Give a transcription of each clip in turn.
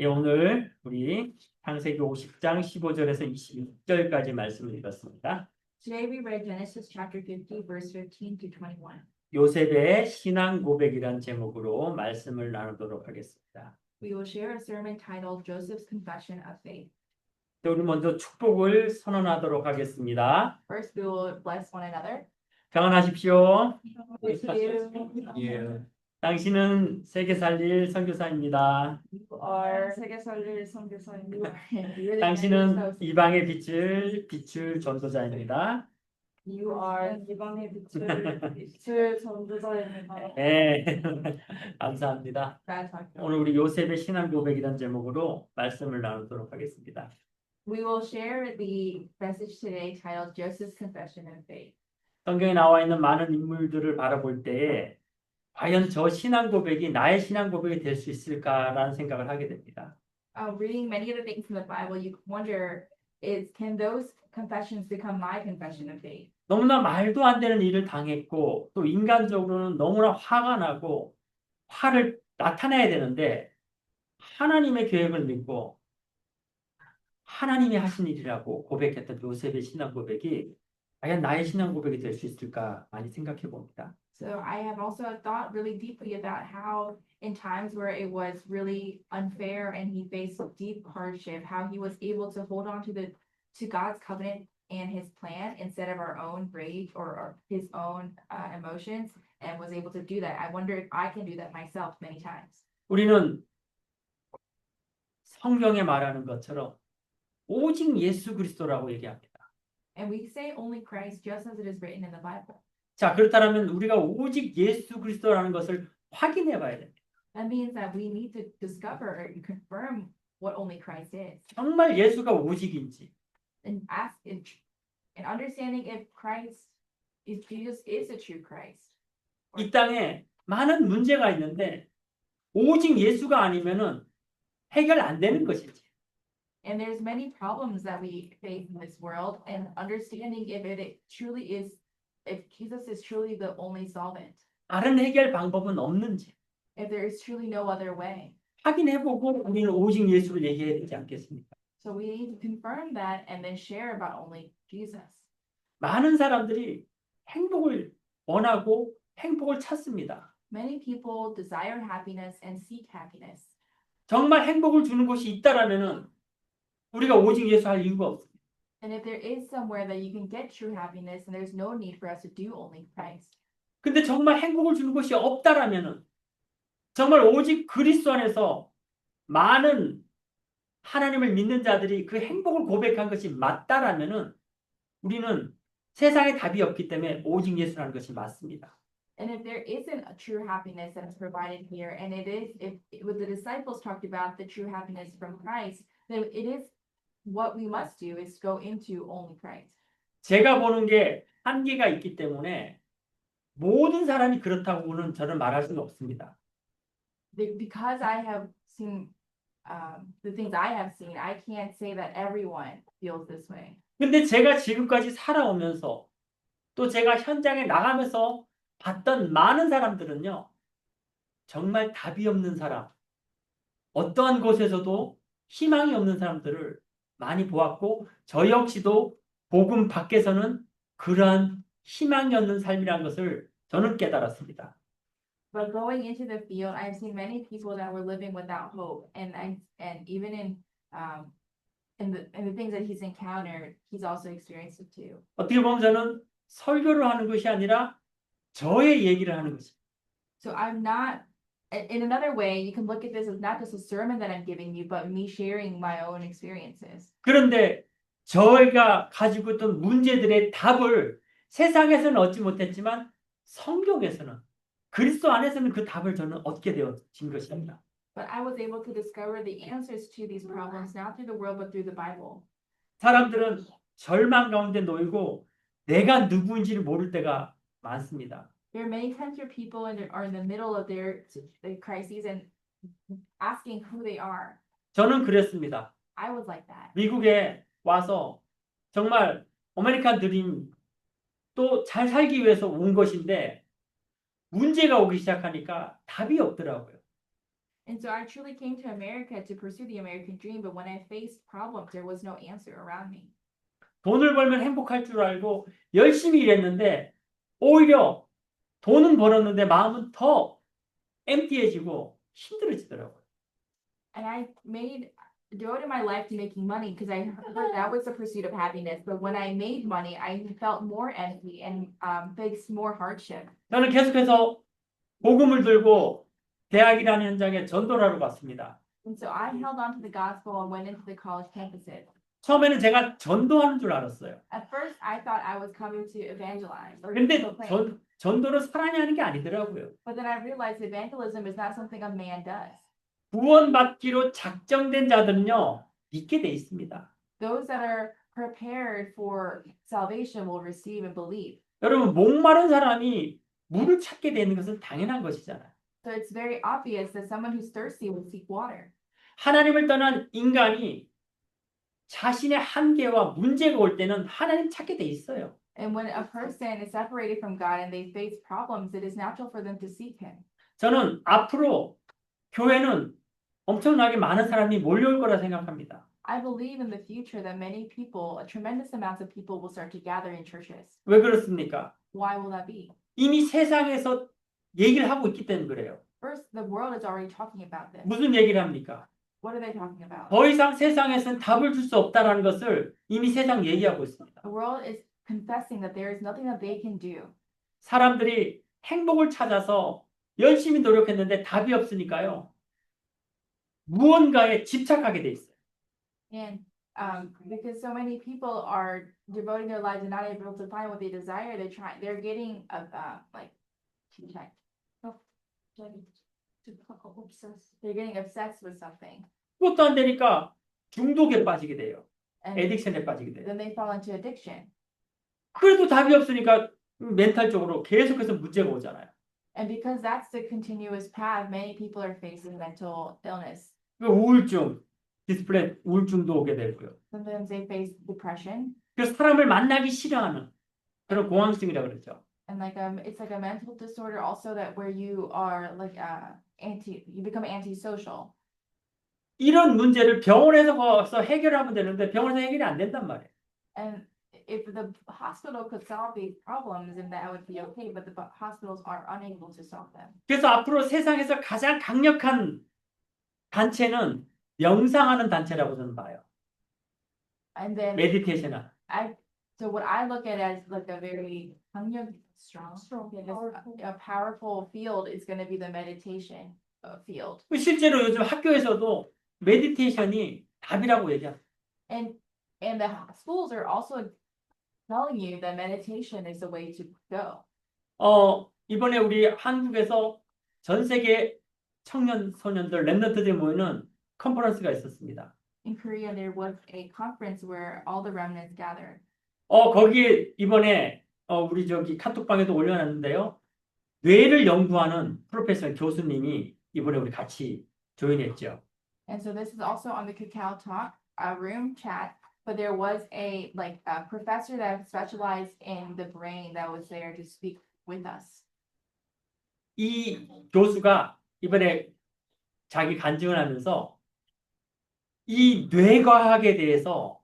예, 오늘 우리 창세기 50장 15절에서 26절까지 말씀을 읽었습니다. Today we read Genesis chapter 50, verse 15 to 21. 요셉의 신앙 고백이란 제목으로 말씀을 나누도록 하겠습니다. We will share a sermon titled Joseph's Confession of Faith. 네, 우리 먼저 축복을 선언하도록 하겠습니다. First, we will bless one another. 평안하십시오. With you, 예. 당신은 세계 살릴 선교사입니다. you are 세계살릴 선교사입니다. 당신은 이방의 빛을 비출 전도자입니다. You are 이방의 빛을 전도자입니다. 네, 감사합니다. Bad talk. 오늘 우리 요셉의 신앙 고백이란 제목으로 말씀을 나누도록 하겠습니다. We will share the message today titled Joseph's Confession of Faith. 성경에 나와 있는 많은 인물들을 바라볼 때에 과연 저 신앙 고백이 나의 신앙 고백이 될 수 있을까라는 생각을 하게 됩니다. Reading many of the things in the Bible, you wonder, can those confessions become my confession of faith? 너무나 말도 안 되는 일을 당했고 또 인간적으로는 너무나 화가 나고 화를 나타내야 되는데 하나님의 계획을 믿고 하나님이 하신 일이라고 고백했던 요셉의 신앙 고백이 과연 나의 신앙 고백이 될 수 있을까 많이 생각해 봅니다. So I have also thought really deeply about how in times where it was really unfair and he faced deep hardship, how he was able to hold on to God's covenant and his plan instead of our own rage or his own emotions, and was able to do that. I wonder if I can do that myself many times. 우리는 성경에 말하는 것처럼 오직 예수 그리스도라고 얘기합니다. And we say only Christ just as it is written in the Bible. 자, 그렇다면 우리가 오직 예수 그리스도라는 것을 확인해 봐야 됩니다. That means that we need to discover or confirm what only Christ is. 정말 예수가 오직인지 And ask and understanding if Jesus is the true Christ. 이 땅에 많은 문제가 있는데 오직 예수가 아니면은 해결 안 되는 것인지 And there's many problems that we face in this world, and understanding if it truly is, if Jesus is truly the only solvent, 다른 해결 방법은 없는지 if there is truly no other way. 확인해보고 우리는 오직 예수를 얘기해야 되지 않겠습니까? So we need to confirm that and then share about only Jesus. 많은 사람들이 행복을 원하고 행복을 찾습니다. Many people desire happiness and seek happiness. 정말 행복을 주는 곳이 있다라면은 우리가 오직 예수 할 이유가 없습니다. And if there is somewhere that you can get true happiness, and there's no need for us to do only Christ. 근데 정말 행복을 주는 곳이 없다라면은 정말 오직 그리스도 안에서 많은 하나님을 믿는 자들이 그 행복을 고백한 것이 맞다라면은 우리는 세상에 답이 없기 때문에 오직 예수라는 것이 맞습니다. And if there isn't a true happiness that is provided here, and it is, if what the disciples talked about the true happiness from Christ, then it is what we must do is go into only Christ. 제가 보는 게 한계가 있기 때문에 모든 사람이 그렇다고는 저는 말할 수는 없습니다. Because I have seen the things I have seen, I can't say that everyone feels this way. 근데 제가 지금까지 살아오면서 또 제가 현장에 나가면서 봤던 많은 사람들은요, 정말 답이 없는 사람, 어떠한 곳에서도 희망이 없는 사람들을 많이 보았고, 저 역시도 복음 밖에서는 그러한 희망이 없는 삶이라는 것을 저는 깨달았습니다. But going into the field, I've seen many people that were living without hope, and even in the things that he's encountered, he's also experienced it too. 어떻게 보면 저는 설교를 하는 것이 아니라 저의 얘기를 하는 것입니다. So I'm not, in another way, you can look at this as not just a sermon that I'm giving you, but me sharing my own experiences. 그런데 저희가 가지고 있던 문제들의 답을 세상에서는 얻지 못했지만 성경에서는 그리스도 안에서는 그 답을 저는 얻게 되어진 것입니다. But I was able to discover the answers to these problems not through the world, but through the Bible. 사람들은 절망 가운데 놓이고 내가 누구인지를 모를 때가 많습니다. There are many times where people are in the middle of their crises and asking who they are. 저는 그랬습니다. I was like that. 미국에 와서 정말 아메리칸 드림 또 잘 살기 위해서 온 것인데 문제가 오기 시작하니까 답이 없더라고요. And so I truly came to America to pursue the American dream, but when I faced problems, there was no answer around me. 돈을 벌면 행복할 줄 알고 열심히 일했는데 오히려 돈은 벌었는데 마음은 더 엠티해지고 힘들어지더라고요. And I devoted my life to making money because I heard that was the pursuit of happiness. But when I made money, I felt more empty and faced more hardship. 저는 계속해서 복음을 들고 대학이라는 현장에 전도를 하러 갔습니다. And so I held on to the gospel and went into the college campuses. 처음에는 제가 전도하는 줄 알았어요. At first, I thought I was coming to evangelize or 근데 proclaim. 전도는 사람이 하는 게 아니더라고요. But then I realized evangelism is not something a man does. 구원받기로 작정된 자들은요, 믿게 돼 있습니다. Those that are prepared for salvation will receive and believe. 여러분, 목마른 사람이 물을 찾게 되는 것은 당연한 것이잖아요. So it's very obvious that someone who's thirsty will seek water. 하나님을 떠난 인간이 자신의 한계와 문제가 올 때는 하나님 찾게 돼 있어요. And when a person is separated from God and they face problems, it is natural for them to seek Him. 저는 앞으로 교회는 엄청나게 많은 사람이 몰려올 거라 생각합니다. I believe in the future that many people, a tremendous amount of people will start to gather in churches. 왜 그렇습니까? Why will that be? 이미 세상에서 얘기를 하고 있기 때문에 그래요. First, the world is already talking about this. 무슨 얘기를 합니까? What are they talking about? 더 이상 세상에서는 답을 줄 수 없다라는 것을 이미 세상 얘기하고 있습니다. The world is confessing that there is nothing that they can do. 사람들이 행복을 찾아서 열심히 노력했는데 답이 없으니까요. 무언가에 집착하게 돼 있어요. And because so many people are devoting their lives and not able to find what they desire, they're getting like checked. They're getting obsessed with something. 그것도 안 되니까 중독에 빠지게 돼요. And 에딕션에 빠지게 돼요. then they fall into addiction. 그래도 답이 없으니까 멘탈적으로 계속해서 문제가 오잖아요. And because that's the continuous path, many people are facing mental illness. 우울증, 디스플레이 우울증도 오게 되고요. Sometimes they face depression. 그래서 사람을 만나기 싫어하는 그런 공황증이라고 그러죠. And it's like a mental disorder also that where you are like you become antisocial. 이런 문제를 병원에서 가서 해결하면 되는데 병원에서 해결이 안 된단 말이에요. And if the hospital could solve these problems, then that would be okay. But the hospitals are unable to solve them. 그래서 앞으로 세상에서 가장 강력한 단체는 명상하는 단체라고 저는 봐요. And then 메디테이션. so what I look at as like a very strong, a powerful field is going to be the meditation field. 실제로 요즘 학교에서도 메디테이션이 답이라고 얘기합니다. And the schools are also telling you that meditation is the way to go. 이번에 우리 한국에서 전 세계 청년 소년들 렘넌트들이 모이는 컨퍼런스가 있었습니다. In Korea, there was a conference where all the remnants gathered. 거기에 이번에 우리 저기 카톡방에도 올려놨는데요. 뇌를 연구하는 프로페서 교수님이 이번에 우리 같이 조인했죠. And so this is also on the Kakao Talk room chat, but there was a professor that specialized in the brain that was there to speak with us. 이 교수가 이번에 자기 간증을 하면서 이 뇌과학에 대해서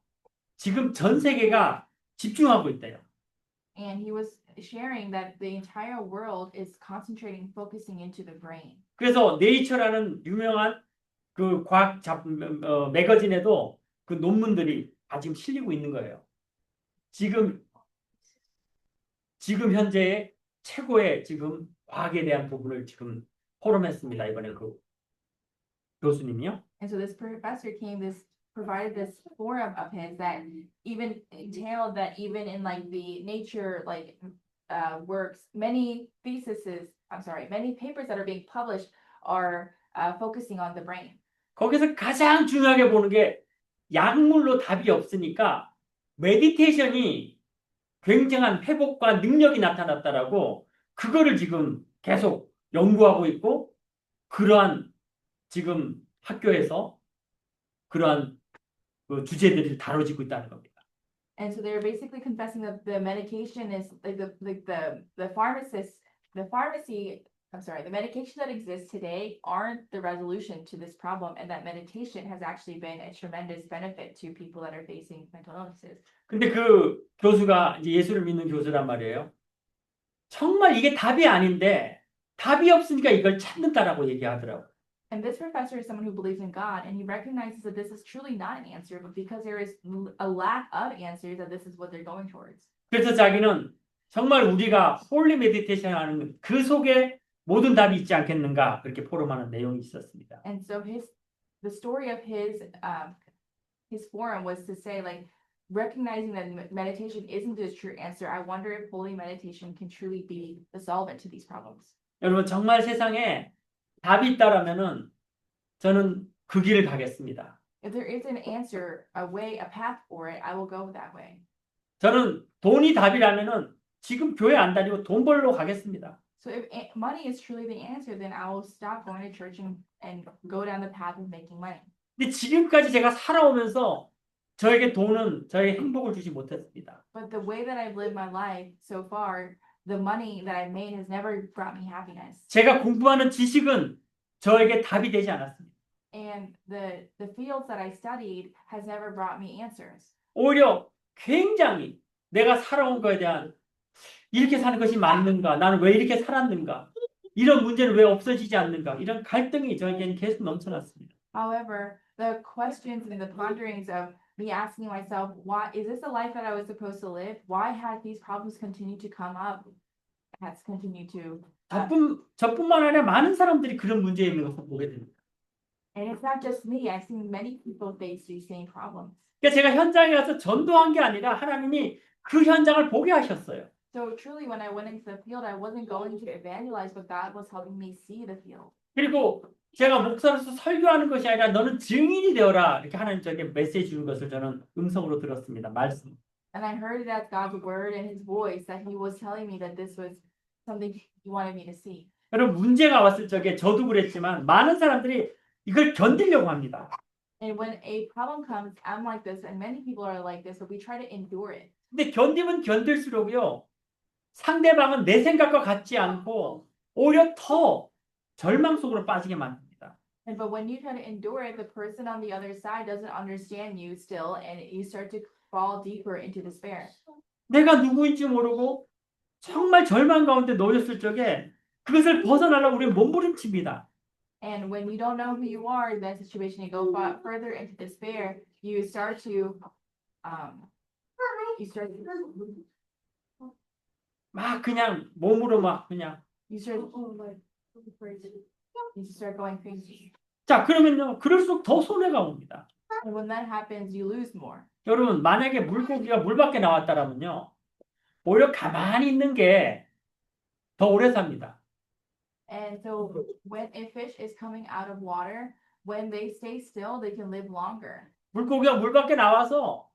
지금 전 세계가 집중하고 있대요. And he was sharing that the entire world is concentrating, focusing into the brain. 그래서 네이처라는 유명한 그 과학 매거진에도 그 논문들이 지금 실리고 있는 거예요. 지금 현재의 최고의 지금 과학에 대한 부분을 지금 포럼했습니다. 이번에 그 교수님이요. And so this professor provided this forum of his that even entailed that even in like the nature works, many papers that are being published are focusing on the brain. 거기서 가장 중요하게 보는 게 약물로 답이 없으니까 메디테이션이 굉장한 회복과 능력이 나타났다라고 그거를 지금 계속 연구하고 있고 그러한 지금 학교에서 그러한 그 주제들이 다뤄지고 있다는 겁니다. And so they're basically confessing that the medication is like the pharmacy I'm sorry, the medications that exist today aren't the resolution to this problem, and that meditation has actually been a tremendous benefit to people that are facing mental illnesses. 근데 그 교수가 이제 예수를 믿는 교수란 말이에요. 정말 이게 답이 아닌데 답이 없으니까 이걸 찾는다라고 얘기하더라고요. And this professor is someone who believes in God, and he recognizes that this is truly not an answer, but because there is a lack of answers, that this is what they're going towards. 그래서 자기는 정말 우리가 홀리 메디테이션 하는 그 속에 모든 답이 있지 않겠는가 그렇게 포럼하는 내용이 있었습니다. And so the story of his forum was to say, like, recognizing that meditation isn't the true answer, I wonder if holy meditation can truly be the solvent to these problems. 여러분 정말 세상에 답이 있다라면은 저는 그 길을 가겠습니다. If there is an answer, a way, a path for it, I will go that way. 저는 돈이 답이라면은 지금 교회 안 다니고 돈 벌러 가겠습니다. So if money is truly the answer, then I will stop going to church and go down the path of making money. 근데 지금까지 제가 살아오면서 저에게 돈은 저에게 행복을 주지 못했습니다. But the way that I've lived my life so far, the money that I've made has never brought me happiness. 제가 공부하는 지식은 저에게 답이 되지 않았습니다. And the fields that I studied has never brought me answers. 오히려 굉장히 내가 살아온 거에 대한 이렇게 사는 것이 맞는가? 나는 왜 이렇게 살았는가? 이런 문제는 왜 없어지지 않는가? 이런 갈등이 저에게는 계속 넘쳐났습니다. However, the questions and the ponderings of me asking myself, why is this the life that I was supposed to live? Why have these problems continued to come up? Has continued to 저뿐만 아니라 많은 사람들이 그런 문제에 있는 것을 보게 됩니다. and it's not just me. I've seen many people face these same problems. 그러니까 제가 현장에 가서 전도한 게 아니라 하나님이 그 현장을 보게 하셨어요. So truly, when I went into the field, I wasn't going to evangelize, but God was helping me see the field. 그리고 제가 목사로서 설교하는 것이 아니라 너는 증인이 되어라 이렇게 하나님 저에게 메시지 주는 것을 저는 음성으로 들었습니다. 말씀. And I heard it as God's word and His voice that He was telling me that this was something He wanted me to see. 여러분 문제가 왔을 적에 저도 그랬지만 많은 사람들이 이걸 견디려고 합니다. And when a problem comes, I'm like this, and many people are like this, but we try to endure it. 근데 견디면 견딜수록요 상대방은 내 생각과 같지 않고 오히려 더 절망 속으로 빠지게 만듭니다. And but when you try to endure it, the person on the other side doesn't understand you still, and you start to fall deeper into despair. 내가 누구인지 모르고 정말 절망 가운데 놓였을 적에 그것을 벗어나려고 우리는 몸부림칩니다. And when you don't know who you are in that situation, you go further into despair. You start to 막 그냥 몸으로 막 그냥 you start going crazy. 자 그러면요 그럴수록 더 손해가 옵니다. And when that happens, you lose more. 여러분 만약에 물고기가 물 밖에 나왔다라면요 오히려 가만히 있는 게 더 오래 삽니다. And so when a fish is coming out of water, when they stay still, they can live longer. 물고기가 물 밖에 나와서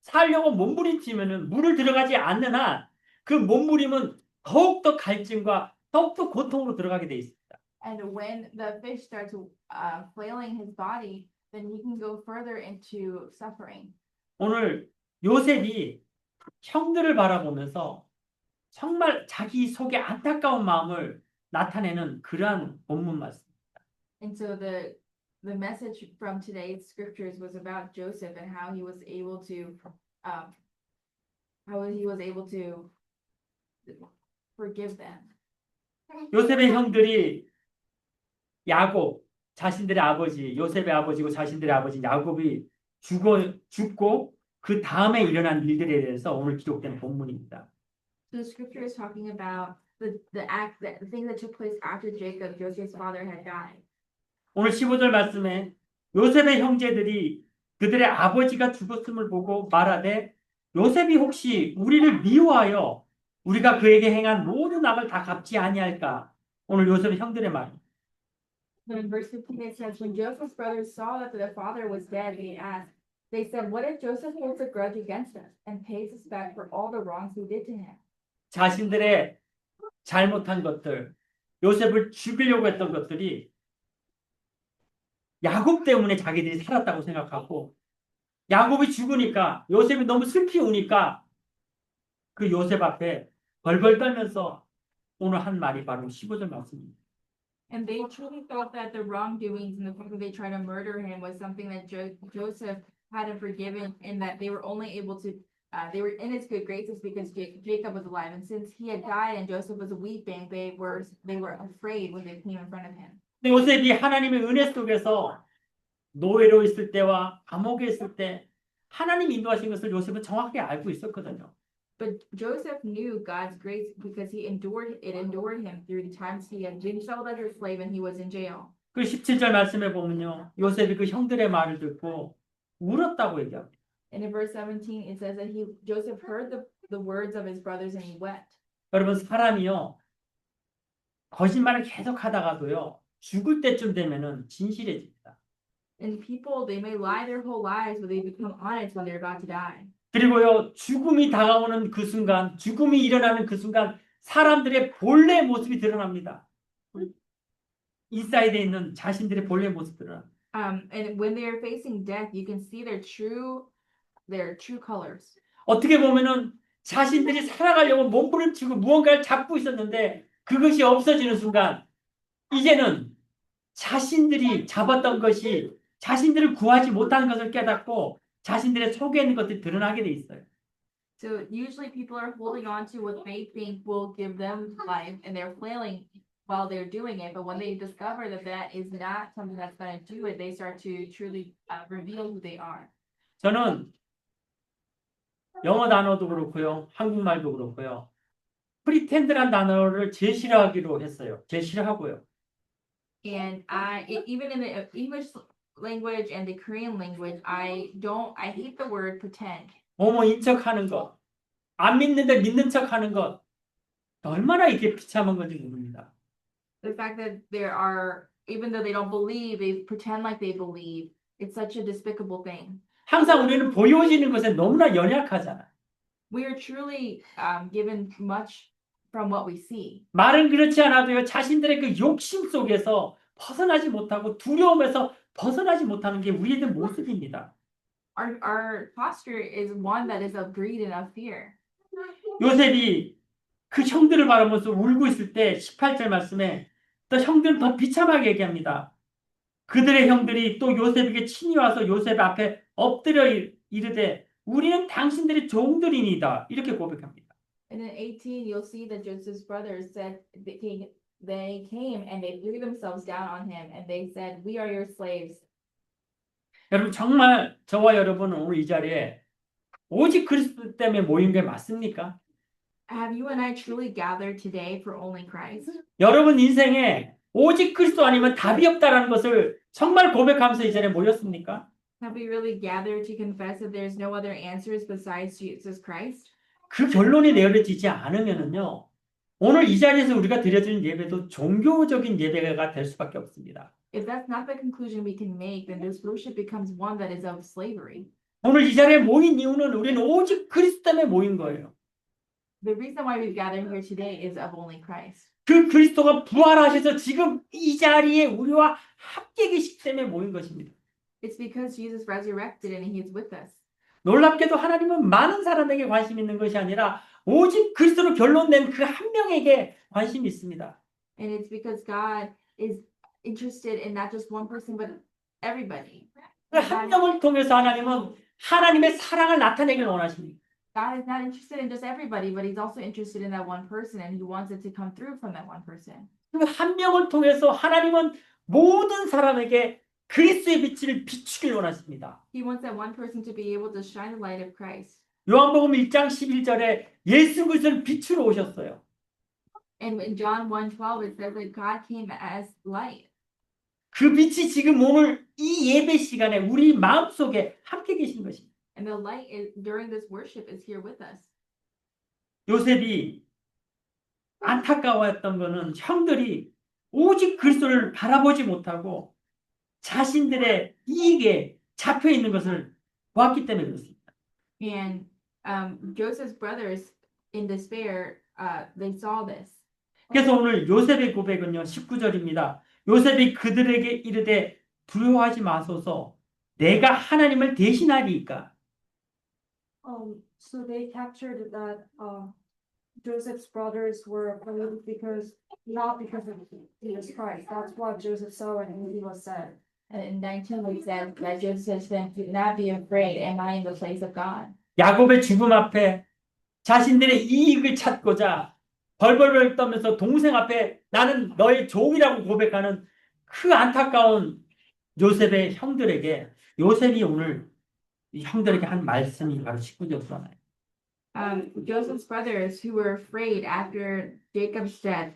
살려고 몸부림치면은 물을 들어가지 않는 한 그 몸부림은 더욱더 갈증과 더욱더 고통으로 들어가게 돼 있습니다. And when the fish starts flailing his body, then he can go further into suffering. 오늘 요셉이 형들을 바라보면서 정말 자기 속에 안타까운 마음을 나타내는 그러한 본문 말씀입니다. And so the message from today's scriptures was about Joseph and how he was able to forgive them. 요셉의 형들이 야곱, 자신들의 아버지, 요셉의 아버지고 자신들의 아버지 야곱이 죽고 그 다음에 일어난 일들에 대해서 오늘 기록된 본문입니다. So the scripture is talking about the thing that took place after Jacob, Joseph's father, had died. 오늘 15절 말씀에 요셉의 형제들이 그들의 아버지가 죽었음을 보고 말하되 요셉이 혹시 우리를 미워하여 우리가 그에게 행한 모든 악을 다 갚지 아니할까? 오늘 요셉의 형들의 말입니다. So in verse 15 it says, when Joseph's brothers saw that their father was dead, they said, what if Joseph holds a grudge against us and pays us back for all the wrongs we did to him? 자신들의 잘못한 것들, 요셉을 죽이려고 했던 것들이 야곱 때문에 자기들이 살았다고 생각하고 야곱이 죽으니까 요셉이 너무 슬피 우니까 그 요셉 앞에 벌벌 떨면서 오늘 한 말이 바로 15절 말씀입니다. And they truly thought that the wrongdoings and the fact that they tried to murder him was something that Joseph hadn't forgiven, and that they were only able to, they were in his good graces because Jacob was alive. And since he had died and Joseph was weeping, they were afraid when they came in front of him. 근데 요셉이 하나님의 은혜 속에서 노예로 있을 때와 감옥에 있을 때 하나님 인도하신 것을 요셉은 정확하게 알고 있었거든요. But Joseph knew God's grace because it endured him through the times he had been sold as a slave and he was in jail. 그 17절 말씀에 보면요. 요셉이 그 형들의 말을 듣고 울었다고 얘기합니다. And in verse 17, it says that Joseph heard the words of his brothers and he wept. 여러분 사람이요. 거짓말을 계속 하다가도요. 죽을 때쯤 되면은 진실해집니다. And people, they may lie their whole lives, but they become honest when they're about to die. 그리고요. 죽음이 다가오는 그 순간, 죽음이 일어나는 그 순간 사람들의 본래 모습이 드러납니다. 인사이드에 있는 자신들의 본래 모습 드러납니다. And when they are facing death, you can see their true colors. 어떻게 보면은 자신들이 살아가려고 몸부림치고 무언가를 잡고 있었는데 그것이 없어지는 순간 이제는 자신들이 잡았던 것이 자신들을 구하지 못하는 것을 깨닫고 자신들의 속에 있는 것들이 드러나게 돼 있어요. So usually people are holding on to what they think will give them life, and they're flailing while they're doing it. But when they discover that that is not something that's going to do it, they start to truly reveal who they are. 저는 영어 단어도 그렇고요. 한국말도 그렇고요. 프리텐드란 단어를 제일 싫어하기로 했어요. 제일 싫어하고요. And even in the English language and the Korean language, I hate the word pretend. 뭐뭐인 척하는 것, 안 믿는데 믿는 척하는 것, 얼마나 이게 비참한 건지 모릅니다. The fact that there are, even though they don't believe, they pretend like they believe. It's such a despicable thing. 항상 우리는 보여지는 것에 너무나 연약하잖아. We are truly given much from what we see. 말은 그렇지 않아도요. 자신들의 그 욕심 속에서 벗어나지 못하고 두려움에서 벗어나지 못하는 게 우리의 모습입니다. Our posture is one that is of greed and of fear. 요셉이 그 형들을 바라보면서 울고 있을 때 18절 말씀에 또 형들은 더 비참하게 얘기합니다. 그들의 형들이 또 요셉에게 친히 와서 요셉 앞에 엎드려 이르되 우리는 당신들의 종들이니다. 이렇게 고백합니다. And in 18, you'll see that Joseph's brothers said they came and they threw themselves down on him and they said, "We are your slaves." 여러분 정말 저와 여러분은 오늘 이 자리에 오직 그리스도 때문에 모인 게 맞습니까? Have you and I truly gathered today for only Christ? 여러분 인생에 오직 그리스도 아니면 답이 없다라는 것을 정말 고백하면서 이 자리에 모였습니까? Have we really gathered to confess that there's no other answers besides Jesus Christ? 그 결론이 내려지지 않으면은요. 오늘 이 자리에서 우리가 드려드리는 예배도 종교적인 예배가 될 수밖에 없습니다. If that's not the conclusion we can make, then this worship becomes one that is of slavery. 오늘 이 자리에 모인 이유는 우리는 오직 그리스도 때문에 모인 거예요. The reason why we've gathered here today is of only Christ. 그 그리스도가 부활하셔서 지금 이 자리에 우리와 함께 계시기 때문에 모인 것입니다. It's because Jesus resurrected and He is with us. 놀랍게도 하나님은 많은 사람에게 관심 있는 것이 아니라 오직 그리스도로 결론낸 그 한 명에게 관심이 있습니다. And it's because God is interested in not just one person, but everybody. 그 한 명을 통해서 하나님은 하나님의 사랑을 나타내길 원하십니다. God is not interested in just everybody, but He's also interested in that one person, and He wants it to come through from that one person. 그 한 명을 통해서 하나님은 모든 사람에게 그리스도의 빛을 비추길 원하십니다. He wants that one person to be able to shine the light of Christ. 요한복음 1장 11절에 예수 그리스도를 빛으로 오셨어요. And in John 1:12, it says that God came as light. 그 빛이 지금 오늘 이 예배 시간에 우리 마음속에 함께 계신 것입니다. And the light is, during this worship is here with us. 요셉이 안타까워했던 것은 형들이 오직 그리스도를 바라보지 못하고 자신들의 이익에 잡혀 있는 것을 보았기 때문에 그렇습니다. And Joseph's brothers, in despair, they saw this. 그래서 오늘 요셉의 고백은요 19절입니다. 요셉이 그들에게 이르되 두려워하지 마소서 내가 하나님을 대신하리이까. So they captured that Joseph's brothers were afraid because not because of Jesus Christ. That's what Joseph saw and he was said. And in 19 we said that Joseph said, do not be afraid, am I in the place of God? 야곱의 죽음 앞에 자신들의 이익을 찾고자 벌벌벌 떠면서 동생 앞에 나는 너의 종이라고 고백하는 그 안타까운 요셉의 형들에게 요셉이 오늘 이 형들에게 한 말씀이 바로 19절이잖아요. Joseph's brothers who were afraid after Jacob's death,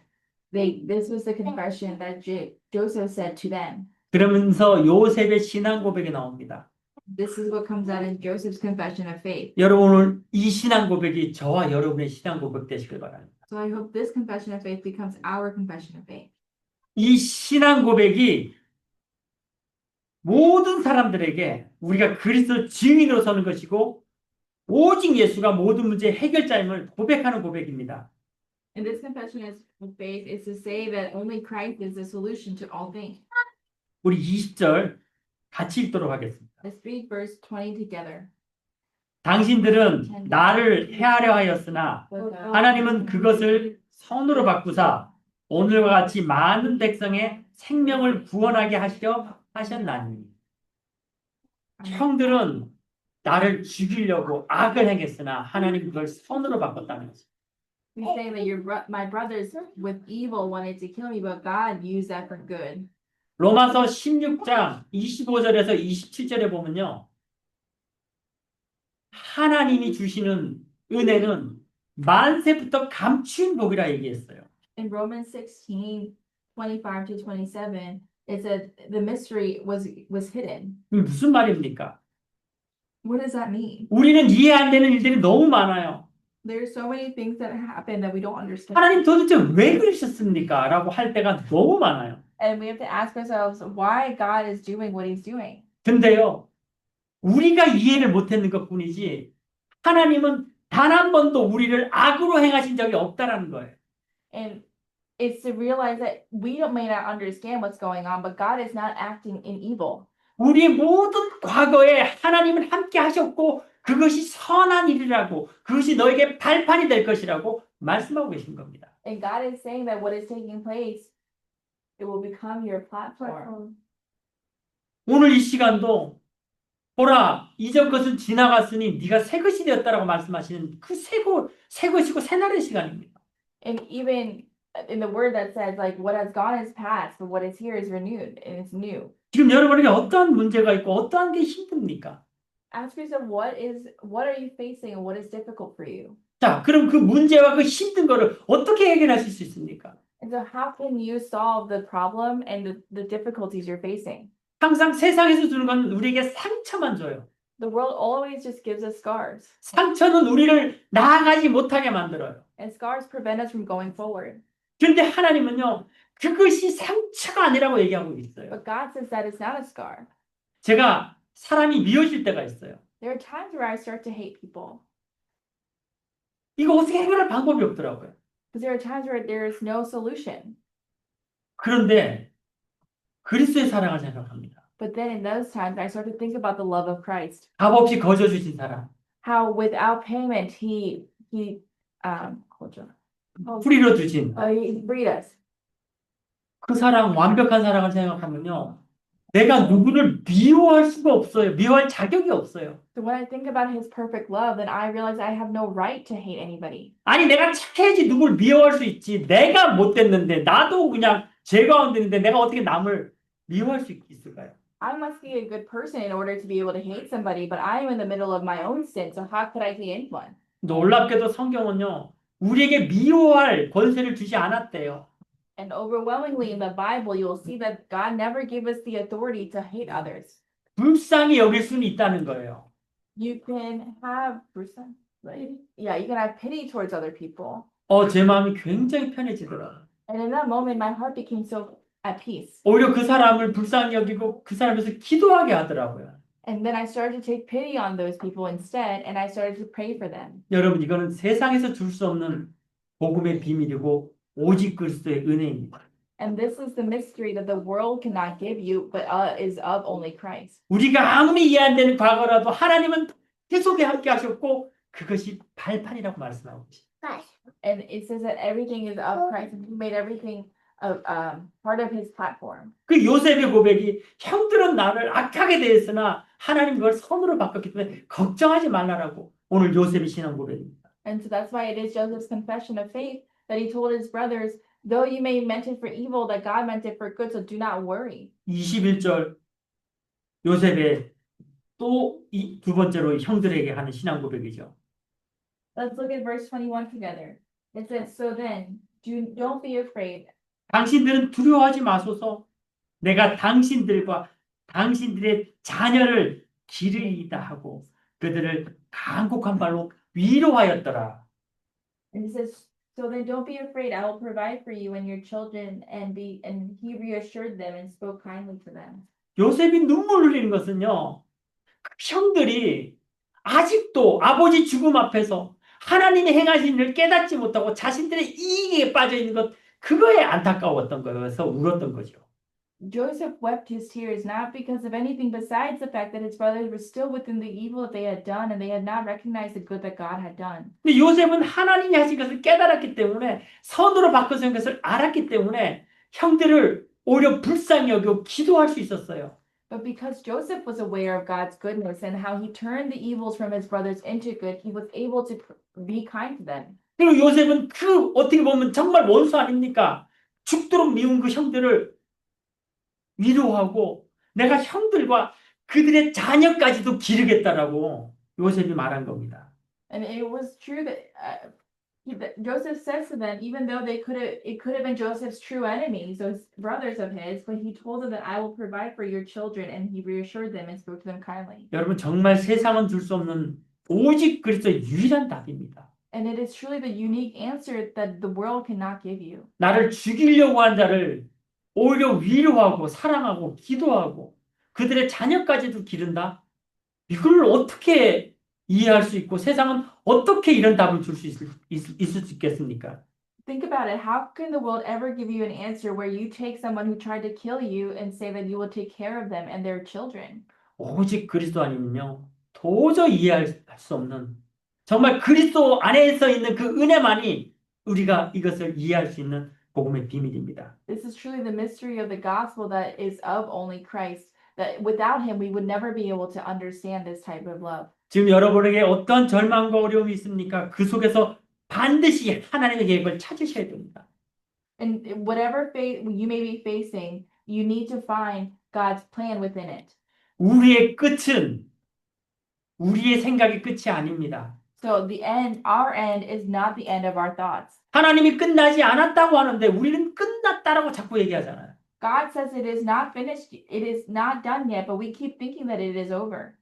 this was the confession that Joseph said to them. 그러면서 요셉의 신앙 고백이 나옵니다. This is what comes out in Joseph's confession of faith. 여러분 오늘 이 신앙 고백이 저와 여러분의 신앙 고백 되시길 바랍니다. So I hope this confession of faith becomes our confession of faith. 이 신앙 고백이 모든 사람들에게 우리가 그리스도 증인으로 서는 것이고 오직 예수가 모든 문제의 해결자임을 고백하는 고백입니다. And this confession of faith is to say that only Christ is the solution to all things. 우리 20절 같이 읽도록 하겠습니다. Let's read verse 20 together. 당신들은 나를 해하려 하였으나 하나님은 그것을 선으로 바꾸사 오늘과 같이 많은 백성의 생명을 구원하게 하시려 하셨나니. 형들은 나를 죽이려고 악을 행했으나 하나님 그걸 선으로 바꿨다는 거죠. We say that my brothers with evil wanted to kill me, but God used that for good. 로마서 16장 25절에서 27절에 보면요. 하나님이 주시는 은혜는 만세부터 감추인 복이라 얘기했어요. In Romans 16, 25 to 27, it said the mystery was hidden. 이게 무슨 말입니까? What does that mean? 우리는 이해 안 되는 일들이 너무 많아요. There's so many things that happen that we don't understand. 하나님 도대체 왜 그러셨습니까? 라고 할 때가 너무 많아요. And we have to ask ourselves why God is doing what he's doing. 근데요, 우리가 이해를 못했는 것 뿐이지 하나님은 단 한 번도 우리를 악으로 행하신 적이 없다라는 거예요. And it's to realize that we may not understand what's going on, but God is not acting in evil. 우리의 모든 과거에 하나님은 함께 하셨고 그것이 선한 일이라고 그것이 너에게 발판이 될 것이라고 말씀하고 계신 겁니다. And God is saying that what is taking place, it will become your platform. 오늘 이 시간도 보라 이전 것은 지나갔으니 네가 새 것이 되었다라고 말씀하시는 그 새 것이고 새 날의 시간입니다. And even in the word that says like what has gone is past, but what is here is renewed and it's new. 지금 여러분에게 어떠한 문제가 있고 어떠한 게 힘듭니까? Ask yourself what are you facing and what is difficult for you? 자, 그럼 그 문제와 그 힘든 거를 어떻게 해결하실 수 있습니까? And so how can you solve the problem and the difficulties you're facing? 항상 세상에서 주는 건 우리에게 상처만 줘요. The world always just gives us scars. 상처는 우리를 나아가지 못하게 만들어요. And scars prevent us from going forward. 그런데 하나님은요, 그것이 상처가 아니라고 얘기하고 있어요. But God says that it's not a scar. 제가 사람이 미워질 때가 있어요. There are times where I start to hate people. 이거 어떻게 해결할 방법이 없더라고요. Because there are times where there is no solution. 그런데 그리스도의 사랑을 생각합니다. But then in those times, I start to think about the love of Christ. 값 없이 거저 주신 사랑, How without payment, he 뿌리로 주신 he freed us. 그 사랑, 완벽한 사랑을 생각하면요. 내가 누구를 미워할 수가 없어요. 미워할 자격이 없어요. So when I think about his perfect love, then I realize I have no right to hate anybody. 아니 내가 착해야지 누굴 미워할 수 있지. 내가 못됐는데 나도 그냥 죄 가운데 있는데 내가 어떻게 남을 미워할 수 있을까요? I must be a good person in order to be able to hate somebody, but I am in the middle of my own sin, so how could I hate anyone? 놀랍게도 성경은요. 우리에게 미워할 권세를 주지 않았대요. And overwhelmingly in the Bible, you will see that God never gave us the authority to hate others. 불쌍히 여길 수는 있다는 거예요. You can have, you can have pity towards other people. 제 마음이 굉장히 편해지더라고요. And in that moment, my heart became so at peace. 오히려 그 사람을 불쌍히 여기고 그 사람에서 기도하게 하더라고요. And then I started to take pity on those people instead, and I started to pray for them. 여러분 이거는 세상에서 줄 수 없는 복음의 비밀이고 오직 그리스도의 은혜입니다. And this is the mystery that the world cannot give you, but is of only Christ. 우리가 아무리 이해 안 되는 과거라도 하나님은 계속에 함께 하셨고 그것이 발판이라고 말씀하고 계십니다. And it says that everything is of Christ, and he made everything of part of his platform. 그 요셉의 고백이 형들은 나를 악하게 대했으나 하나님 그걸 선으로 바꿨기 때문에 걱정하지 말라라고 오늘 요셉의 신앙 고백입니다. And so that's why it is Joseph's confession of faith that he told his brothers, though you may meant it for evil, that God meant it for good, so do not worry. 21절 요셉의 또 두 번째로 형들에게 하는 신앙 고백이죠. Let's look at verse 21 together. It says, so then, don't be afraid. 당신들은 두려워하지 마소서. 내가 당신들과 당신들의 자녀를 기르리이다 하고 그들을 간곡한 발로 위로하였더라. And it says, so then don't be afraid. I will provide for you and your children, and he reassured them and spoke kindly to them. 요셉이 눈물 흘리는 것은요, 형들이 아직도 아버지 죽음 앞에서 하나님이 행하신 일을 깨닫지 못하고 자신들의 이익에 빠져 있는 것, 그거에 안타까웠던 거여서 울었던 거죠. Joseph wept his tears, not because of anything besides the fact that his brothers were still within the evil that they had done, and they had not recognized the good that God had done. 근데 요셉은 하나님이 하신 것을 깨달았기 때문에 선으로 바꿔서 것을 알았기 때문에 형들을 오히려 불쌍히 여기고 기도할 수 있었어요. But because Joseph was aware of God's goodness and how he turned the evils from his brothers into good, he was able to be kind to them. 그리고 요셉은 그 어떻게 보면 정말 원수 아닙니까? 죽도록 미운 그 형들을 위로하고 내가 형들과 그들의 자녀까지도 기르겠다라고 요셉이 말한 겁니다. And it was true that Joseph says to them, even though it could have been Joseph's true enemies, those brothers of his, but he told them that I will provide for your children, and he reassured them and spoke to them kindly. 여러분 정말 세상은 줄 수 없는 오직 그리스도의 유일한 답입니다. And it is truly the unique answer that the world cannot give you. 나를 죽이려고 한 자를 오히려 위로하고 사랑하고 기도하고 그들의 자녀까지도 기른다? 이걸 어떻게 이해할 수 있고 세상은 어떻게 이런 답을 줄 수 있을 수 있겠습니까? Think about it. How can the world ever give you an answer where you take someone who tried to kill you and say that you will take care of them and their children? 오직 그리스도 아니면요 도저히 이해할 수 없는 정말 그리스도 안에서 있는 그 은혜만이 우리가 이것을 이해할 수 있는 복음의 비밀입니다. This is truly the mystery of the gospel that is of only Christ. That without him, we would never be able to understand this type of love. 지금 여러분에게 어떤 절망과 어려움이 있습니까? 그 속에서 반드시 하나님의 계획을 찾으셔야 됩니다. And whatever fate you may be facing, you need to find God's plan within it. 우리의 끝은 우리의 생각의 끝이 아닙니다. So the end, our end is not the end of our thoughts. 하나님이 끝나지 않았다고 하는데 우리는 끝났다라고 자꾸 얘기하잖아요. God says it is not finished, it is not done yet, but we keep thinking that it is over.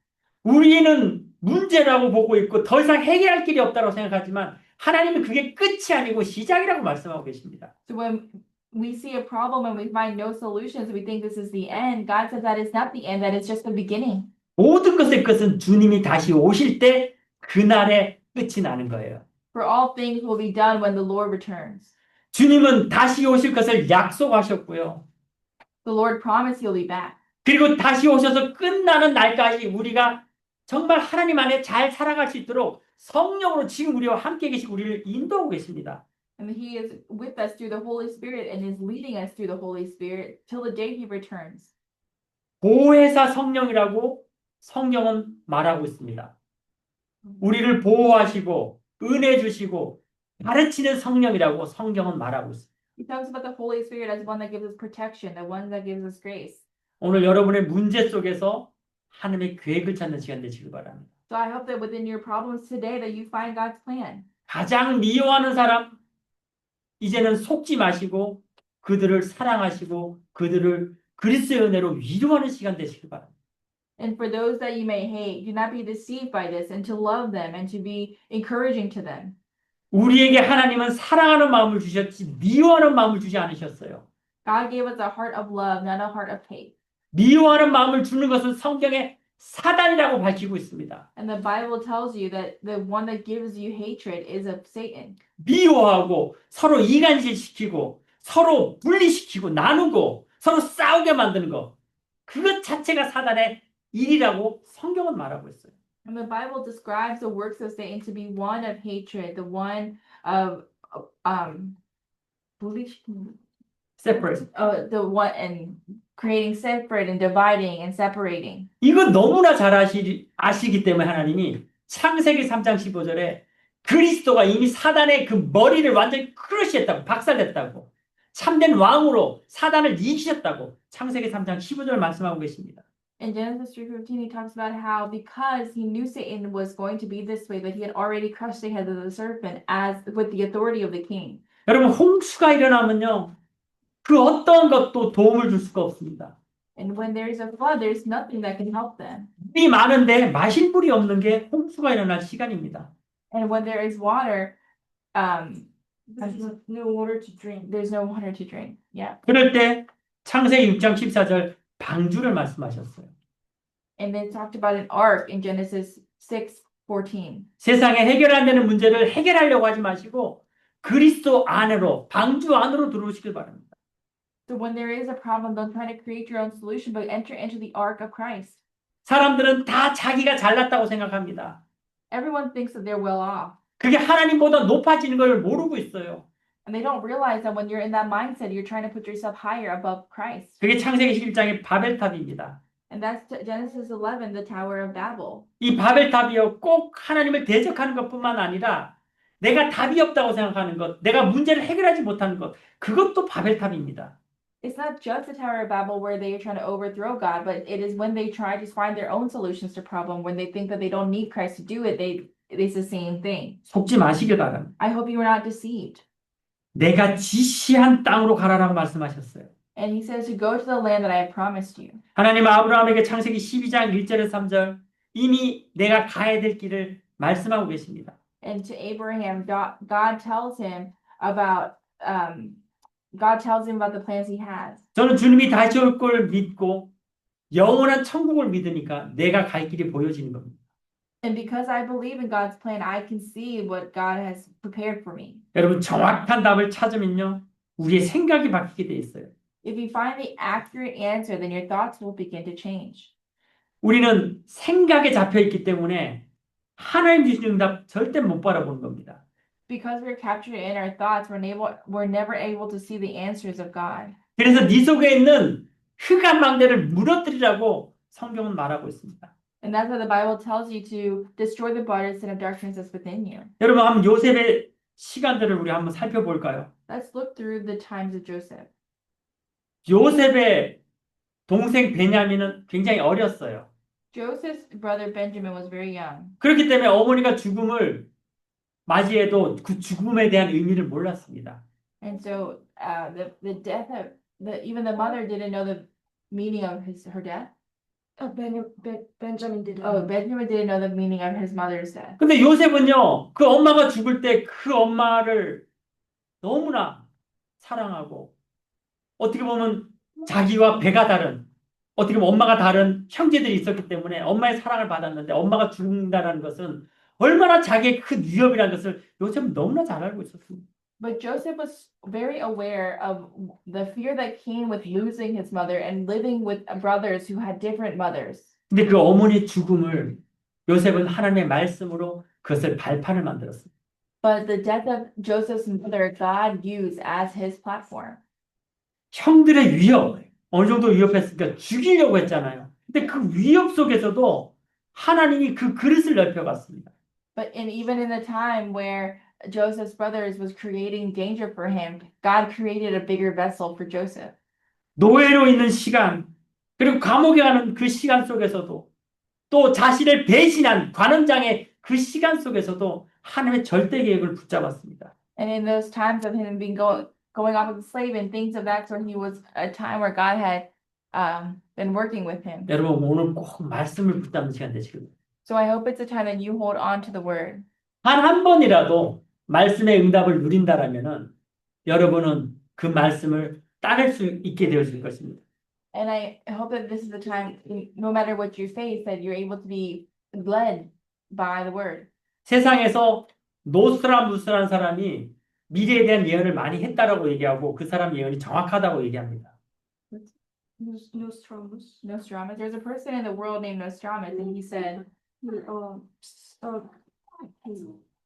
우리는 문제라고 보고 있고 더 이상 해결할 길이 없다고 생각하지만 하나님은 그게 끝이 아니고 시작이라고 말씀하고 계십니다. So when we see a problem and we find no solutions, we think this is the end. God says that is not the end, that is just the beginning. 모든 것의 끝은 주님이 다시 오실 때 그날의 끝이 나는 거예요. For all things will be done when the Lord returns. 주님은 다시 오실 것을 약속하셨고요. The Lord promised he'll be back. 그리고 다시 오셔서 끝나는 날까지 우리가 정말 하나님 안에 잘 살아갈 수 있도록 성령으로 지금 우리와 함께 계시고 우리를 인도하고 계십니다. And he is with us through the Holy Spirit and is leading us through the Holy Spirit till the day he returns. 보혜사 성령이라고 성경은 말하고 있습니다. 우리를 보호하시고 은혜 주시고 가르치는 성령이라고 성경은 말하고 있습니다. He talks about the Holy Spirit as one that gives us protection, the one that gives us grace. 오늘 여러분의 문제 속에서 하나님의 계획을 찾는 시간 되시길 바랍니다. So I hope that within your problems today that you find God's plan. 가장 미워하는 사람 이제는 속지 마시고 그들을 사랑하시고 그들을 그리스도의 은혜로 위로하는 시간 되시길 바랍니다. And for those that you may hate, do not be deceived by this and to love them and to be encouraging to them. 우리에게 하나님은 사랑하는 마음을 주셨지 미워하는 마음을 주지 않으셨어요. God gave us a heart of love, not a heart of hate. 미워하는 마음을 주는 것은 성경에 사단이라고 밝히고 있습니다. And the Bible tells you that the one that gives you hatred is of Satan. 미워하고 서로 이간질시키고 서로 분리시키고 나누고 서로 싸우게 만드는 것 그것 자체가 사단의 일이라고 성경은 말하고 있어요. And the Bible describes the works of Satan to be one of hatred, the one of bullish, separate. the one and creating separate and dividing and separating. 이거 너무나 잘 아시기 때문에 하나님이 창세기 3장 15절에 그리스도가 이미 사단의 그 머리를 완전히 크러쉬했다고, 박살냈다고, 참된 왕으로 사단을 이기셨다고 창세기 3장 15절 말씀하고 계십니다. In Genesis 3:15, he talks about how because he knew Satan was going to be this way, that he had already crushed the head of the serpent as with the authority of the king. 여러분, 홍수가 일어나면요, 그 어떤 것도 도움을 줄 수가 없습니다. And when there is a flood, there's nothing that can help them. 물이 많은데 마실 물이 없는 게 홍수가 일어날 시간입니다. And when there is water, There's no water to drink. there's no water to drink. Yeah. 그럴 때 창세기 6장 14절 방주를 말씀하셨어요. And they talked about an ark in Genesis 6:14. 세상에 해결 안 되는 문제를 해결하려고 하지 마시고 그리스도 안으로, 방주 안으로 들어오시길 바랍니다. So when there is a problem, don't try to create your own solution, but enter into the ark of Christ. 사람들은 다 자기가 잘났다고 생각합니다. Everyone thinks that they're well off. 그게 하나님보다 높아지는 걸 모르고 있어요. And they don't realize that when you're in that mindset, you're trying to put yourself higher above Christ. 그게 창세기 11장의 바벨탑입니다. And that's Genesis 11, the Tower of Babel. 이 바벨탑이요, 꼭 하나님을 대적하는 것뿐만 아니라 내가 답이 없다고 생각하는 것, 내가 문제를 해결하지 못하는 것, 그것도 바벨탑입니다. It's not just the Tower of Babel where they are trying to overthrow God, but it is when they try to find their own solutions to problem, when they think that they don't need Christ to do it, it's the same thing. 속지 마시길 바랍니다. I hope you are not deceived. 내가 지시한 땅으로 가라라고 말씀하셨어요. And he says to go to the land that I have promised you. 하나님은 아브라함에게 창세기 12장 1절에서 3절 이미 내가 가야 될 길을 말씀하고 계십니다. And to Abraham, God tells him about the plans he has. 저는 주님이 다시 올 걸 믿고 영원한 천국을 믿으니까 내가 갈 길이 보여지는 겁니다. And because I believe in God's plan, I can see what God has prepared for me. 여러분, 정확한 답을 찾으면요, 우리의 생각이 바뀌게 돼 있어요. If you find the accurate answer, then your thoughts will begin to change. 우리는 생각에 잡혀 있기 때문에 하나님 주신 응답 절대 못 바라보는 겁니다. Because we're captured in our thoughts, we're never able to see the answers of God. 그래서 네 속에 있는 흑암 망대를 무너뜨리라고 성경은 말하고 있습니다. And that's why the Bible tells you to destroy the borders of darkness that's within you. 여러분, 한번 요셉의 시간들을 우리 한번 살펴볼까요? Let's look through the times of Joseph. 요셉의 동생 베냐민은 굉장히 어렸어요. Joseph's brother Benjamin was very young. 그렇기 때문에 어머니가 죽음을 맞이해도 그 죽음에 대한 의미를 몰랐습니다. And so the death of even the mother didn't know the meaning of her death. Benjamin didn't. Oh, Benjamin didn't know the meaning of his mother's death. 근데 요셉은요, 그 엄마가 죽을 때 그 엄마를 너무나 사랑하고 어떻게 보면 자기와 배가 다른, 어떻게 보면 엄마가 다른 형제들이 있었기 때문에 엄마의 사랑을 받았는데 엄마가 죽는다는 것은 얼마나 자기의 큰 위협이라는 것을 요셉은 너무나 잘 알고 있었습니다. But Joseph was very aware of the fear that came with losing his mother and living with brothers who had different mothers. 근데 그 어머니의 죽음을 요셉은 하나님의 말씀으로 그것을 발판을 만들었습니다. But the death of Joseph's mother, God used as his platform. 형들의 위협, 어느 정도 위협했으니까 죽이려고 했잖아요. 근데 그 위협 속에서도 하나님이 그 그릇을 넓혀갔습니다. But even in the time where Joseph's brothers was creating danger for him, God created a bigger vessel for Joseph. 노예로 있는 시간, 그리고 감옥에 가는 그 시간 속에서도 또 자신을 배신한 관원장의 그 시간 속에서도 하나님의 절대 계획을 붙잡았습니다. And in those times of him being going off as a slave and things of that sort, he was a time where God had been working with him. 여러분, 오늘 꼭 말씀을 붙잡는 시간 되시길 바랍니다. So I hope it's a time that you hold on to the word. 단 한 번이라도 말씀의 응답을 누린다라면은 여러분은 그 말씀을 따를 수 있게 되어질 것입니다. And I hope that this is the time, no matter what you face, that you're able to be led by the word. 세상에서 노스트라무스라는 사람이 미래에 대한 예언을 많이 했다라고 얘기하고 그 사람 예언이 정확하다고 얘기합니다. Nostradamus. Nostradamus. There's a person in the world named Nostradamus, and he said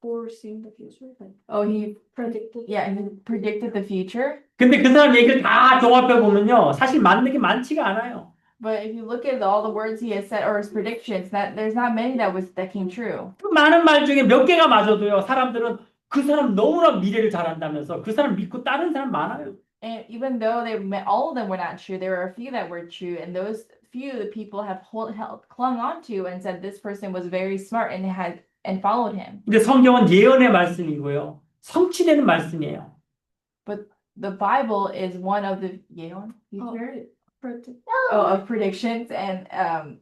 foreseeing the future, like Oh, he predicted. yeah, he predicted the future. 근데 그 사람 얘기를 다 종합해 보면요, 사실 맞는 게 많지가 않아요. But if you look at all the words he has said or his predictions, that there's not many that came true. 그 많은 말 중에 몇 개가 맞아도요, 사람들은 그 사람 너무나 미래를 잘한다면서 그 사람 믿고 따르는 사람 많아요. And even though all of them were not true, there were a few that were true, and those few the people have clung on to and said this person was very smart and followed him. 근데 성경은 예언의 말씀이고요, 성취되는 말씀이에요. The Bible is one of the future Predict. of predictions and and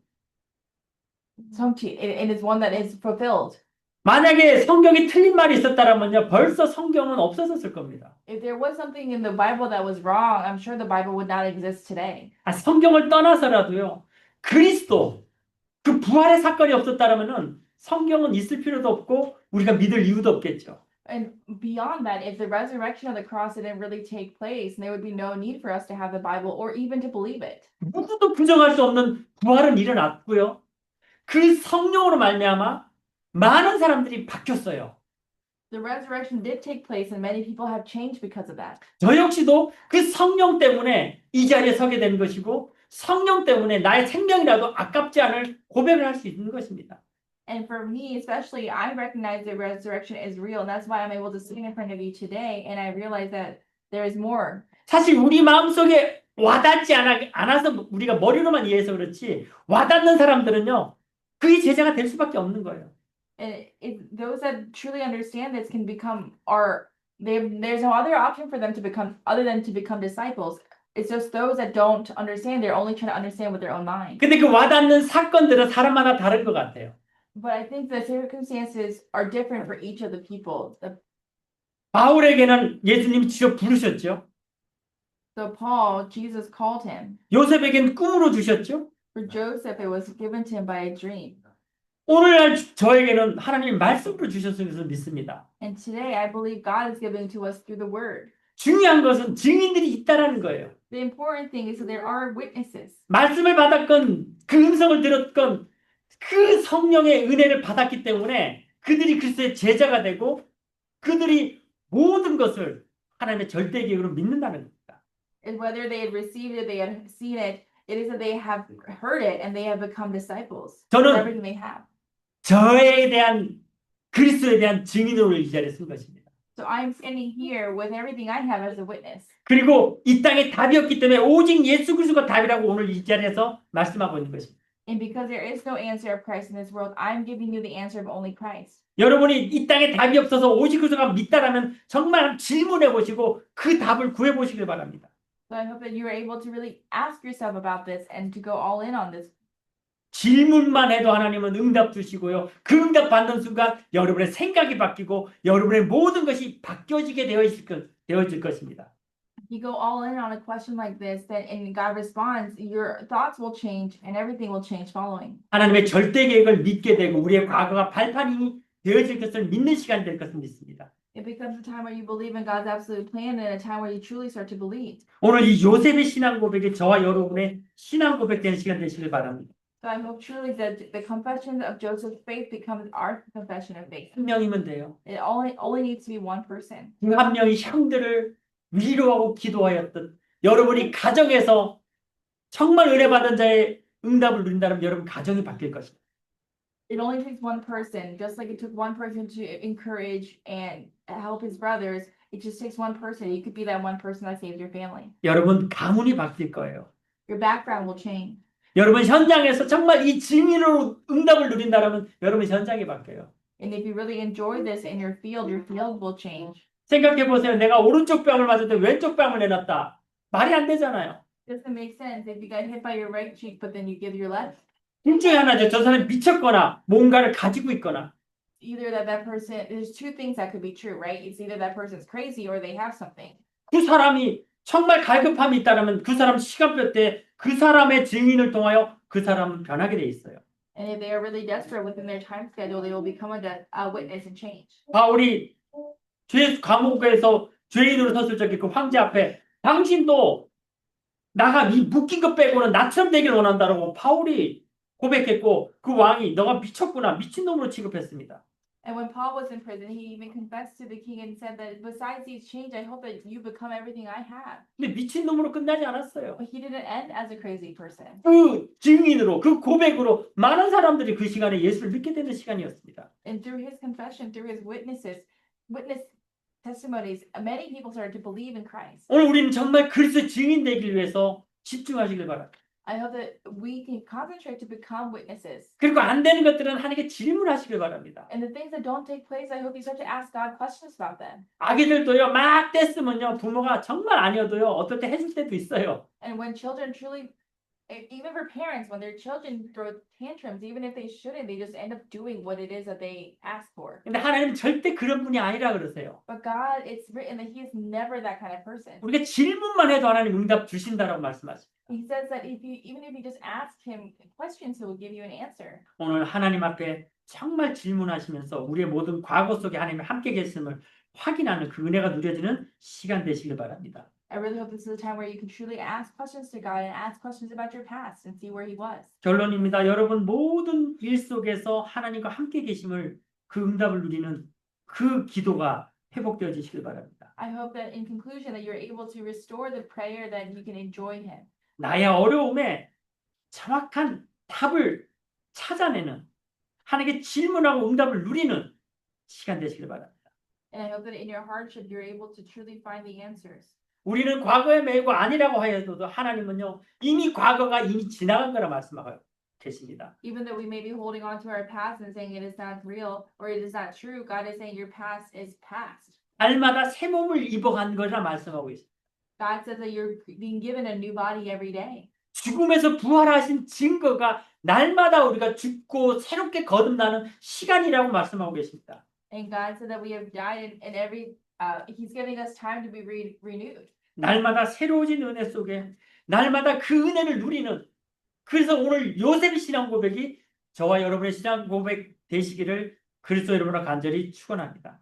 it's one that is fulfilled. 만약에 성경이 틀린 말이 있었다라면요, 벌써 성경은 없어졌을 겁니다. If there was something in the Bible that was wrong, I'm sure the Bible would not exist today. 성경을 떠나서라도요, 그리스도, 그 부활의 사건이 없었다라면은 성경은 있을 필요도 없고 우리가 믿을 이유도 없겠죠. And beyond that, if the resurrection of the cross didn't really take place, there would be no need for us to have the Bible or even to believe it. 누구도 부정할 수 없는 부활은 일어났고요. 그 성령으로 말미암아 많은 사람들이 바뀌었어요. The resurrection did take place, and many people have changed because of that. 저 역시도 그 성령 때문에 이 자리에 서게 된 것이고 성령 때문에 나의 생명이라도 아깝지 않을 고백을 할 수 있는 것입니다. And for me, especially, I recognize the resurrection is real, and that's why I'm able to stand in front of you today, and I realize that there is more. 사실 우리 마음속에 와닿지 않아서 우리가 머리로만 이해해서 그렇지 와닿는 사람들은요, 그의 제자가 될 수밖에 없는 거예요. And those that truly understand this can become there's no other option for them to become other than to become disciples. It's just those that don't understand, they're only trying to understand with their own mind. 근데 그 와닿는 사건들은 사람마다 다른 것 같아요. But I think the circumstances are different for each of the people. 바울에게는 예수님이 직접 부르셨죠. So Paul, Jesus called him. 요셉에게는 꿈으로 주셨죠. For Joseph, it was given to him by a dream. 오늘날 저에게는 하나님이 말씀으로 주셨을 것을 믿습니다. And today, I believe God is giving to us through the word. 중요한 것은 증인들이 있다라는 거예요. The important thing is that there are witnesses. 말씀을 받았건 그 음성을 들었건 그 성령의 은혜를 받았기 때문에 그들이 그리스도의 제자가 되고 그들이 모든 것을 하나님의 절대 계획으로 믿는다는 겁니다. And whether they had received it, they had seen it, it is that they have heard it and they have become disciples. 저는 Everything they have. 저에 대한 그리스도에 대한 증인으로 이 자리에 쓴 것입니다. So I'm standing here with everything I have as a witness. 그리고 이 땅에 답이 없기 때문에 오직 예수 그리스도가 답이라고 오늘 이 자리에서 말씀하고 있는 것입니다. And because there is no answer of Christ in this world, I'm giving you the answer of only Christ. 여러분이 이 땅에 답이 없어서 오직 그리스도가 믿다라면 정말 질문해 보시고 그 답을 구해 보시길 바랍니다. So I hope that you are able to really ask yourself about this and to go all in on this. 질문만 해도 하나님은 응답 주시고요. 그 응답 받는 순간 여러분의 생각이 바뀌고 여러분의 모든 것이 바뀌어지게 되어질 것입니다. If you go all in on a question like this, then and God responds, your thoughts will change and everything will change following. 하나님의 절대 계획을 믿게 되고 우리의 과거가 발판이 되어질 것을 믿는 시간이 될 것을 믿습니다. It becomes a time where you believe in God's absolute plan and a time where you truly start to believe. 오늘 이 요셉의 신앙 고백이 저와 여러분의 신앙 고백되는 시간 되시길 바랍니다. So I hope truly that the confession of Joseph's faith becomes our confession of faith. 한 명이면 돼요. It only needs to be one person. 그 한 명이 형들을 위로하고 기도하였듯 여러분이 가정에서 정말 은혜 받은 자의 응답을 누린다면 여러분 가정이 바뀔 것입니다. It only takes one person, just like it took one person to encourage and help his brothers. It just takes one person. You could be that one person that saves your family. 여러분 가문이 바뀔 거예요. Your background will change. 여러분 현장에서 정말 이 증인으로 응답을 누린다면 여러분 현장이 바뀌어요. And if you really enjoy this in your field will change. 생각해 보세요. 내가 오른쪽 뺨을 맞았는데 왼쪽 뺨을 내놨다. 말이 안 되잖아요. Doesn't make sense if you got hit by your right cheek, but then you give your left. 둘 중에 하나죠. 저 사람이 미쳤거나 뭔가를 가지고 있거나. Either that person, there's two things that could be true, right? It's either that person's crazy or they have something. 그 사람이 정말 갈급함이 있다면 그 사람 시간표 때 그 사람의 증인을 통하여 그 사람은 변하게 돼 있어요. And if they are really desperate within their time schedule, they will become a witness and change. 바울이 죄 감옥에서 죄인으로 섰을 적에 그 황제 앞에 당신도 나가 이 묶인 것 빼고는 나처럼 되길 원한다라고 바울이 고백했고 그 왕이 너가 미쳤구나 미친놈으로 취급했습니다. And when Paul was in prison, he even confessed to the king and said that besides these chains, I hope that you become everything I have. 근데 미친놈으로 끝나지 않았어요. But he didn't end as a crazy person. 그 증인으로, 그 고백으로 많은 사람들이 그 시간에 예수를 믿게 되는 시간이었습니다. And through his confession, through his witness testimonies, many people started to believe in Christ. 오늘 우리는 정말 그리스도의 증인 되기 위해서 집중하시길 바랍니다. I hope that we can concentrate to become witnesses. 그리고 안 되는 것들은 하나님께 질문하시길 바랍니다. And the things that don't take place, I hope you start to ask God questions about them. 아기들도요, 막 뗐으면요, 부모가 정말 아니어도요, 어떨 때 해줄 때도 있어요. And when children truly, even for parents, when their children throw tantrums, even if they shouldn't, they just end up doing what it is that they ask for. 근데 하나님은 절대 그런 분이 아니라 그러세요. But God, it's written that He is never that kind of person. 우리가 질문만 해도 하나님 응답 주신다라고 말씀하십니다. He says that even if you just ask Him questions, He will give you an answer. 오늘 하나님 앞에 정말 질문하시면서 우리의 모든 과거 속에 하나님이 함께 계심을 확인하는 그 은혜가 누려지는 시간 되시길 바랍니다. I really hope this is a time where you can truly ask questions to God and ask questions about your past and see where He was. 결론입니다. 여러분 모든 일 속에서 하나님과 함께 계심을 그 응답을 누리는 그 기도가 회복되어지시길 바랍니다. I hope that in conclusion that you're able to restore the prayer that you can enjoy Him. 나의 어려움에 정확한 답을 찾아내는 하나님께 질문하고 응답을 누리는 시간 되시길 바랍니다. And I hope that in your hardship you're able to truly find the answers. 우리는 과거에 매고 아니라고 하여도 하나님은요 이미 과거가 이미 지나간 거라 말씀하고 계십니다. Even though we may be holding on to our past and saying it is not real or it is not true, God is saying your past is past. 날마다 새 몸을 입어간 거라 말씀하고 있습니다. God says that you're being given a new body every day. 죽음에서 부활하신 증거가 날마다 우리가 죽고 새롭게 거듭나는 시간이라고 말씀하고 계십니다. And God said that we have died and every He's giving us time to be renewed. 날마다 새로워진 은혜 속에 날마다 그 은혜를 누리는 그래서 오늘 요셉의 신앙 고백이 저와 여러분의 신앙 고백 되시기를 그리스도 여러분과 간절히 축원합니다.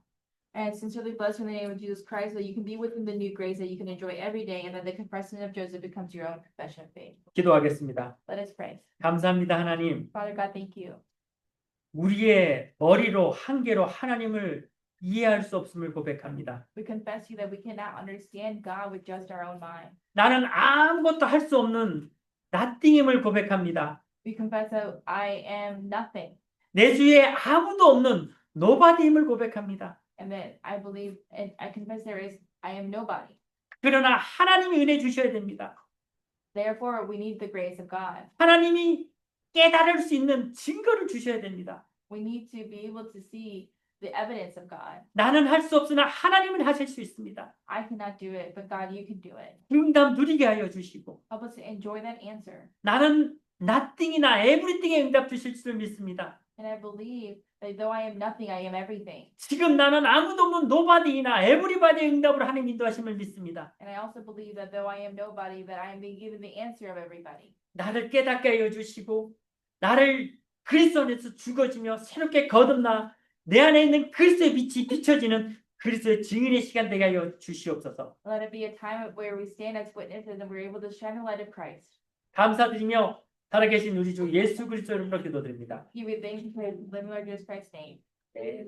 And sincerely blessed in the name of Jesus Christ that you can be within the new grace that you can enjoy every day and that the confession of Joseph becomes your own confession of faith. 기도하겠습니다. Let us pray. 감사합니다 하나님. Father God, thank you. 우리의 머리로 한계로 하나님을 이해할 수 없음을 고백합니다. We confess you that we cannot understand God with just our own mind. 나는 아무것도 할 수 없는 nothing임을 고백합니다. We confess that I am nothing 내 주위에 아무도 없는 nobody임을 고백합니다. and that I believe and I confess I am nobody. 그러나 하나님이 은혜 주셔야 됩니다. Therefore, we need the grace of God. 하나님이 깨달을 수 있는 증거를 주셔야 됩니다. We need to be able to see the evidence of God. 나는 할 수 없으나 하나님은 하실 수 있습니다. I cannot do it, but God, you can do it. 응답 누리게 하여 주시고 Help us to enjoy that answer. 나는 nothing이나 everything에 응답 주실 줄 믿습니다. And I believe that though I am nothing, I am everything. 지금 나는 아무도 없는 nobody이나 everybody의 응답으로 하나님 인도하심을 믿습니다. And I also believe that though I am nobody, that I am being given the answer of everybody. 나를 깨닫게 하여 주시고 나를 그리스도 안에서 죽어지며 새롭게 거듭나 내 안에 있는 그리스도의 빛이 비춰지는 그리스도의 증인의 시간 되게 하여 주시옵소서. Let it be a time where we stand as witnesses and we're able to shine the light of Christ. 감사드리며 살아계신 우리 주 예수 그리스도 이름으로 기도드립니다. Give you thanks for the living Lord Jesus Christ's name. 네.